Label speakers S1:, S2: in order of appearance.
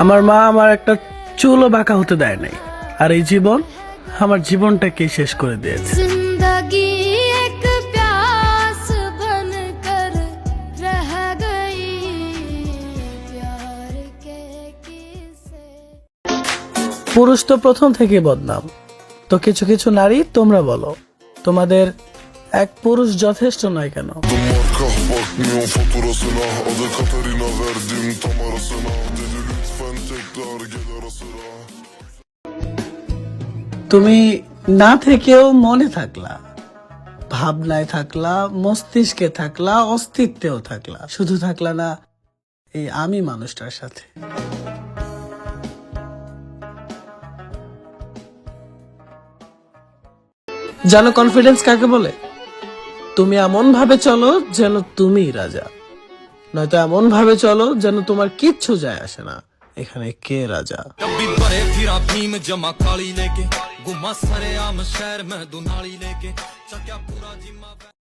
S1: আমার মা আমার একটা চুলও বাঁকা হতে দেয় নাই, আর এই জীবন আমার জীবনটাকে শেষ করে দিয়েছে।
S2: जिंदगी एक प्यास बनकर रह गई प्यार के किस्से।
S1: পুরুষ তো প্রথম থেকে বদনাম, তো কিছু কিছু narí তোমরা বলো, তোমাদের এক পুরুষ যথেষ্ট নয় কেন?
S3: Marka bakmıyor faturasına. Adı Katarina, verdim tam arasına. Dedi lütfen tekrar gel ara sıra.
S1: তুমি না থেকেও মনে থাকলা, ভাবনায় থাকলা, মস্তিষ্কে থাকলা, অস্তিত্বেও থাকলা, শুধু থাকলা না এই আমি মানুষটার সাথে। জানো কনফিডেন্স কাকে বলে? তুমি এমন ভাবে চলো যেন তুমি রাজা, নয়তো এমন ভাবে চলো যেন তোমার কিচ্ছু যায় আসে না এখানে কে রাজা।
S4: कभी बड़े फिरा भीम जमा काली लेके घुमा सरे आम शहर में दुनाली लेके चक्या पूरा जिम्मा